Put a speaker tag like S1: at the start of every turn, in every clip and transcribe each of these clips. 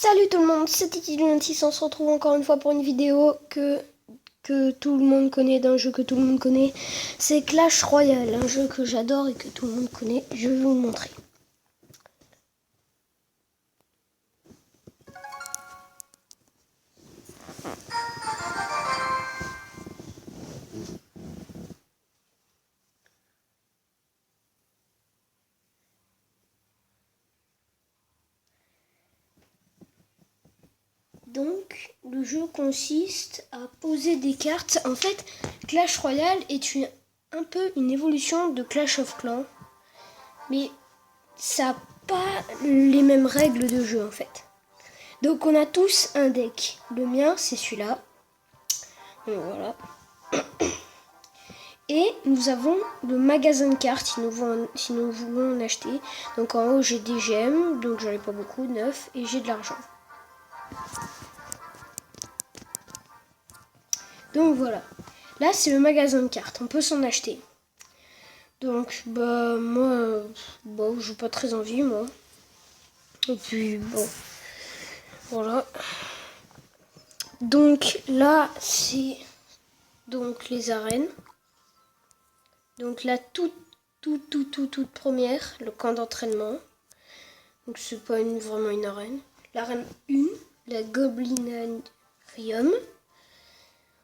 S1: Salut tout le monde, c'est Titi26, on se retrouve encore une fois pour une vidéo que tout le monde connaît, d'un jeu que tout le monde connaît. C'est Clash Royale, un jeu que j'adore et que tout le monde connaît. Je vais vous le montrer. Donc, le jeu consiste à poser des cartes. En fait, Clash Royale est un peu une évolution de Clash of Clans. Mais ça n'a pas les mêmes règles de jeu en fait. Donc on a tous un deck. Le mien, c'est celui-là. Donc voilà. Et nous avons le magasin de cartes si nous voulons en acheter. Donc en haut, j'ai des gemmes, donc j'en ai pas beaucoup, 9, et j'ai de l'argent. Donc voilà. Là, c'est le magasin de cartes. On peut s'en acheter. Donc, moi, j'ai pas très envie, moi. Et puis, bon. Voilà. Donc là, c'est donc les arènes. Donc la toute première, le camp d'entraînement. Donc c'est pas vraiment une arène. L'arène 1, la Goblinarium.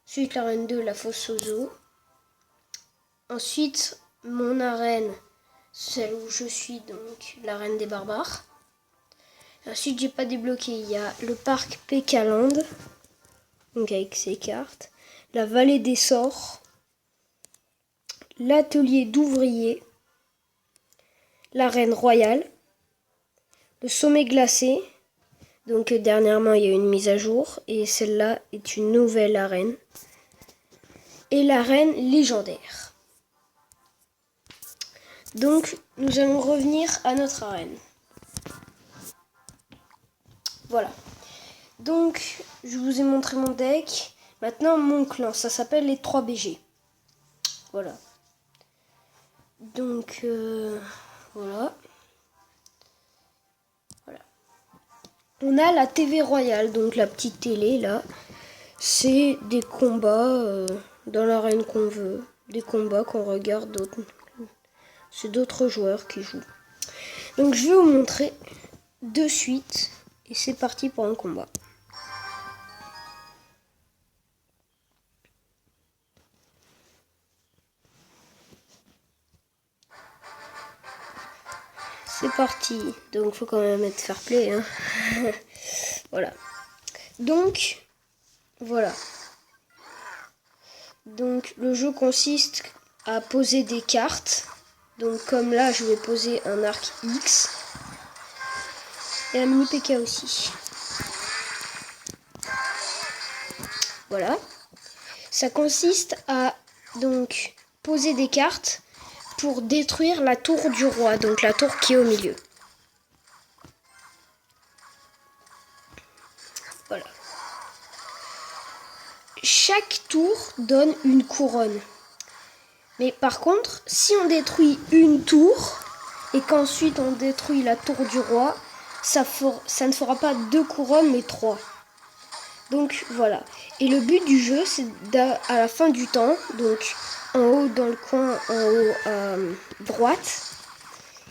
S1: Ensuite l'arène 2, la fosse aux eaux. Ensuite mon arène, celle où je suis, donc l'arène des barbares. Ensuite j'ai pas débloqué, il y a le parc Pécaland, donc avec ses cartes. La vallée des sorts. L'atelier d'ouvriers. L'arène royale. Le sommet glacé. Donc dernièrement il y a eu une mise à jour et celle-là est une nouvelle arène. Et l'arène légendaire. Donc nous allons revenir à notre arène. Voilà. Donc je vous ai montré mon deck. Maintenant mon clan, ça s'appelle les 3 BG. Voilà. Donc voilà. On a la TV royale, donc la petite télé là. C'est des combats dans l'arène qu'on veut. Des combats qu'on regarde d'autres. C'est d'autres joueurs qui jouent. Donc je vais vous montrer de suite. Et c'est parti pour un combat. C'est parti. Donc faut quand même être fair play. Hein. Voilà. Donc, voilà. Donc le jeu consiste à poser des cartes. Donc comme là, je vais poser un arc X. Et un mini PK aussi. Voilà. Ça consiste à donc poser des cartes pour détruire la tour du roi, donc la tour qui est au milieu. Voilà. Chaque tour donne une couronne. Mais par contre, si on détruit une tour et qu'ensuite on détruit la tour du roi, ça ne fera pas 2 couronnes mais 3. Donc voilà. Et le but du jeu, c'est à la fin du temps, donc en haut dans le coin, en haut à droite,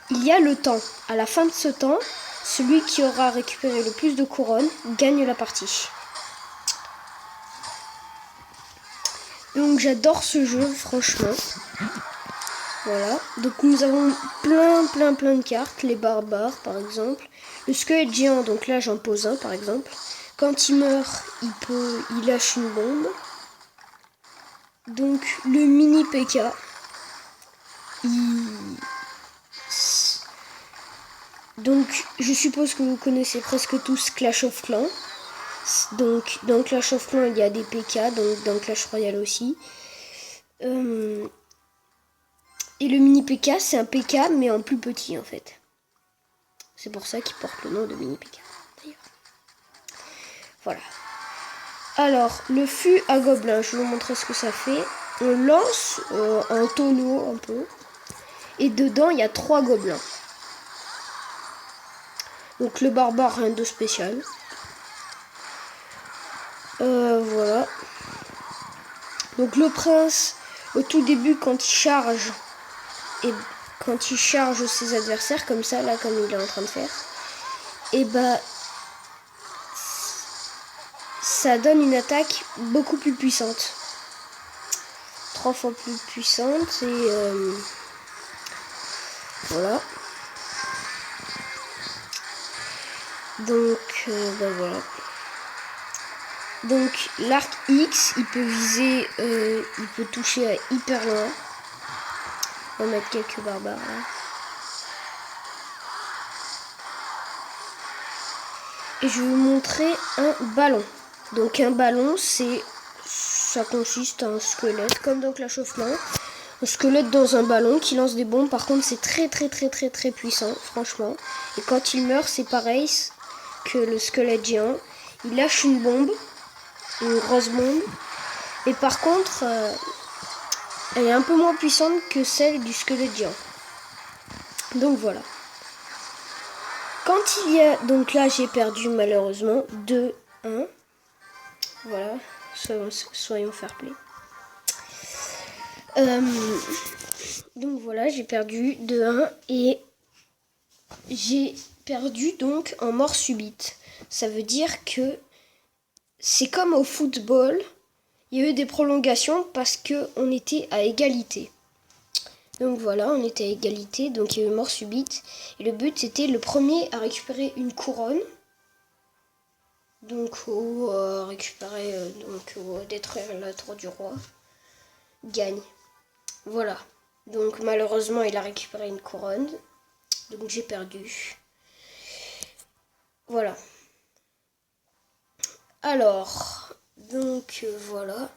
S1: il y a le temps. À la fin de ce temps, celui qui aura récupéré le plus de couronnes gagne la partie. Donc j'adore ce jeu, franchement. Voilà. Donc nous avons plein de cartes. Les barbares, par exemple. Le squelette géant, donc là j'en pose un, par exemple. Quand il meurt, il lâche une bombe. Donc le mini PK. Donc je suppose que vous connaissez presque tous Clash of Clans. Donc dans Clash of Clans il y a des PK, donc dans Clash Royale aussi. Et le mini PK c'est un PK mais en plus petit en fait. C'est pour ça qu'il porte le nom de mini PK d'ailleurs. Voilà. Alors le fût à gobelins, je vais vous montrer ce que ça fait. On lance un tonneau un peu. Et dedans il y a 3 gobelins. Donc le barbare, rien de spécial. voilà. Donc le prince, au tout début, quand il charge ses adversaires, comme ça, là, comme il est en train de faire, et bah, ça donne une attaque beaucoup plus puissante. 3 fois plus puissante, et voilà. Donc, bah voilà. Donc l'arc X, il peut viser, il peut toucher à hyper loin. On va mettre quelques barbares là. Et je vais vous montrer un ballon. Donc un ballon, ça consiste en un squelette, comme dans Clash of Clans. Un squelette dans un ballon qui lance des bombes. Par contre, c'est très puissant, franchement. Et quand il meurt, c'est pareil que le squelette géant. Il lâche une bombe, une grosse bombe. Et par contre, elle est un peu moins puissante que celle du squelette géant. Donc voilà. Quand il y a... Donc là, j'ai perdu malheureusement 2-1. Voilà. Soyons fair play. Donc voilà, j'ai perdu 2-1. Et j'ai perdu donc en mort subite. Ça veut dire que c'est comme au football. Il y a eu des prolongations parce qu'on était à égalité. Donc voilà, on était à égalité, donc il y a eu mort subite. Et le but, c'était le premier à récupérer une couronne. Donc, détruire la tour du roi. Gagne. Voilà. Donc malheureusement, il a récupéré une couronne. Donc j'ai perdu. Voilà. Alors, donc voilà.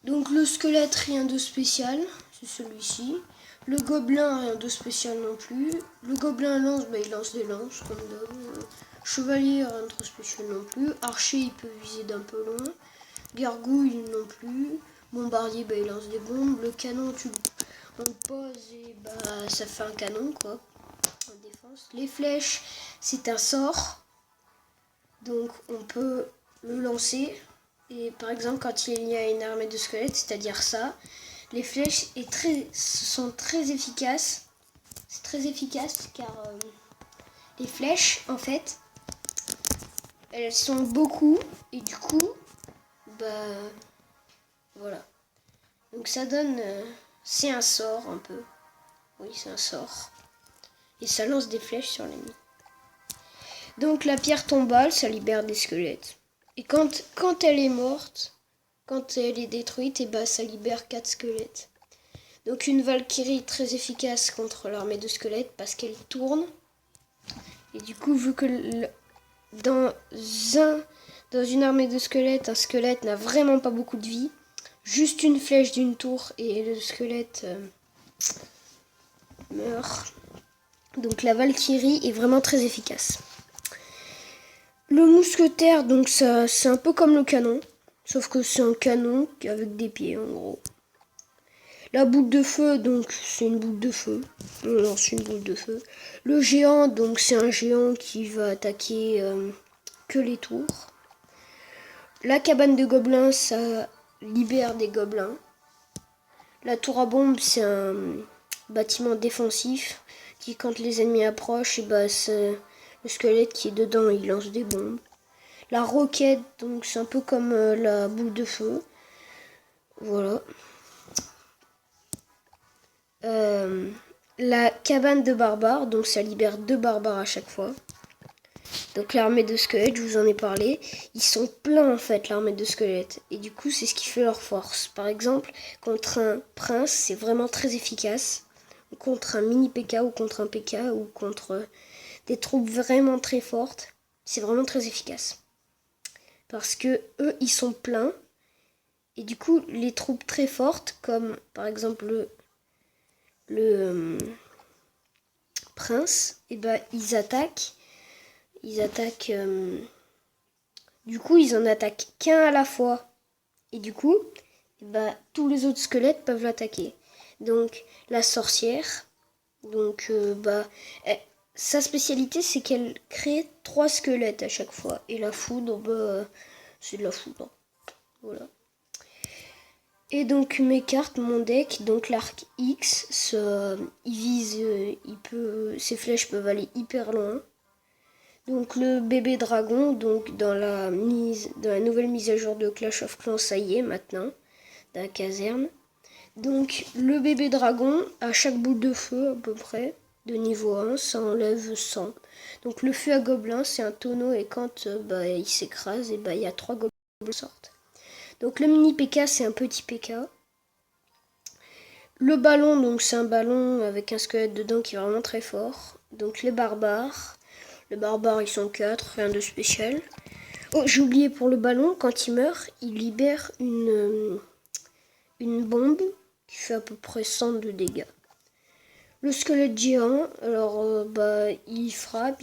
S1: Donc le squelette, rien de spécial, c'est celui-ci. Le gobelin, rien de spécial non plus. Le gobelin lance, il lance des lances comme d'hab. Chevalier, rien de trop spécial non plus. Archer, il peut viser d'un peu loin. Gargouille, non plus. Bombardier, il lance des bombes. Le canon, on le pose et ça fait un canon, quoi, en défense. Les flèches, c'est un sort. Donc on peut le lancer. Et par exemple, quand il y a une armée de squelettes, c'est-à-dire ça, les flèches sont très efficaces. C'est très efficace car les flèches, en fait, elles sont beaucoup. Et du coup, voilà. Donc ça donne... c'est un sort un peu. Oui, c'est un sort. Et ça lance des flèches sur l'ennemi. Donc la pierre tombale, ça libère des squelettes. Et quand elle est morte, quand elle est détruite, ça libère 4 squelettes. Donc une Valkyrie très efficace contre l'armée de squelettes parce qu'elle tourne. Et du coup, vu que dans une armée de squelettes, un squelette n'a vraiment pas beaucoup de vie, juste une flèche d'une tour et le squelette meurt. Donc la Valkyrie est vraiment très efficace. Le mousquetaire, donc ça, c'est un peu comme le canon, sauf que c'est un canon avec des pieds en gros. La boule de feu, donc c'est une boule de feu. On lance une boule de feu. Le géant, donc c'est un géant qui va attaquer que les tours. La cabane de gobelins, ça libère des gobelins. La tour à bombe, c'est un bâtiment défensif qui, quand les ennemis approchent, c'est le squelette qui est dedans, il lance des bombes. La roquette, donc c'est un peu comme la boule de feu. Voilà. La cabane de barbares, donc ça libère 2 barbares à chaque fois. Donc l'armée de squelettes, je vous en ai parlé, ils sont pleins en fait, l'armée de squelettes. Et du coup, c'est ce qui fait leur force. Par exemple, contre un prince, c'est vraiment très efficace. Contre un mini P.K. ou contre un P.K. ou contre des troupes vraiment très fortes, c'est vraiment très efficace. Parce que eux, ils sont pleins. Et du coup, les troupes très fortes, comme par exemple le prince, ils attaquent. Du coup, ils en attaquent qu'un à la fois. Et du coup, tous les autres squelettes peuvent l'attaquer. Donc, la sorcière, sa spécialité, c'est qu'elle crée 3 squelettes à chaque fois. Et la foudre, c'est de la foudre. Voilà. Et donc mes cartes, mon deck, donc l'arc X, il vise, ses flèches peuvent aller hyper loin. Donc le bébé dragon, donc dans la nouvelle mise à jour de Clash of Clans, ça y est maintenant, dans la caserne. Donc le bébé dragon, à chaque boule de feu à peu près, de niveau 1, ça enlève 100. Donc le feu à gobelin, c'est un tonneau et quand il s'écrase, et il y a 3 gobelins qui sortent. Donc le mini P.K. c'est un petit P.K. Le ballon, donc c'est un ballon avec un squelette dedans qui est vraiment très fort. Donc les barbares. Les barbares ils sont 4, rien de spécial. Oh, j'ai oublié pour le ballon, quand il meurt, il libère une bombe qui fait à peu près 100 de dégâts. Le squelette géant, alors il frappe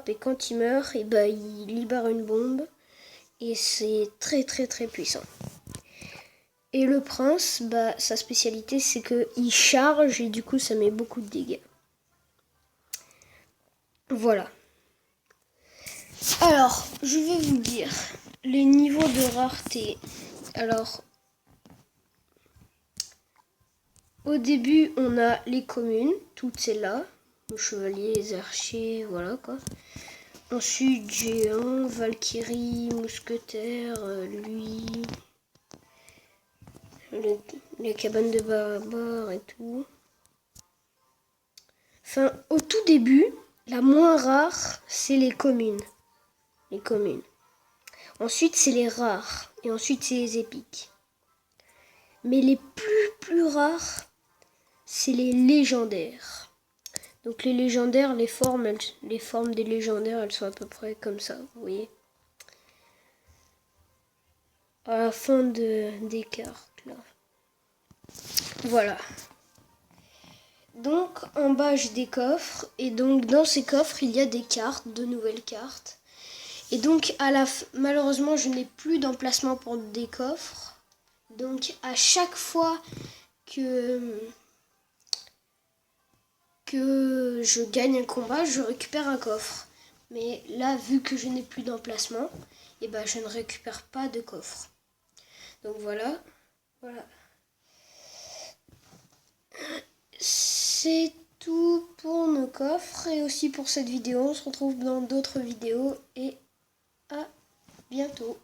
S1: et quand il meurt, il libère une bombe et c'est très très très puissant. Et le prince, sa spécialité c'est qu'il charge et du coup ça met beaucoup de dégâts. Voilà. Alors, je vais vous dire les niveaux de rareté. Alors, au début, on a les communes, toutes celles-là. Le chevalier, les archers, voilà quoi. Ensuite, géant, Valkyrie, mousquetaire, lui, les cabanes de barbares et tout. Enfin, au tout début, la moins rare, c'est les communes. Les communes. Ensuite, c'est les rares. Et ensuite, c'est les épiques. Mais les plus rares, c'est les légendaires. Donc les légendaires, les formes des légendaires, elles sont à peu près comme ça, vous voyez. À la fin des cartes, là. Voilà. Donc en bas, j'ai des coffres. Et donc dans ces coffres, il y a des cartes, de nouvelles cartes. Et donc malheureusement, je n'ai plus d'emplacement pour des coffres. Donc à chaque fois que je gagne un combat, je récupère un coffre. Mais là, vu que je n'ai plus d'emplacement, je ne récupère pas de coffre. Donc voilà. C'est tout pour nos coffres et aussi pour cette vidéo. On se retrouve dans d'autres vidéos et à bientôt.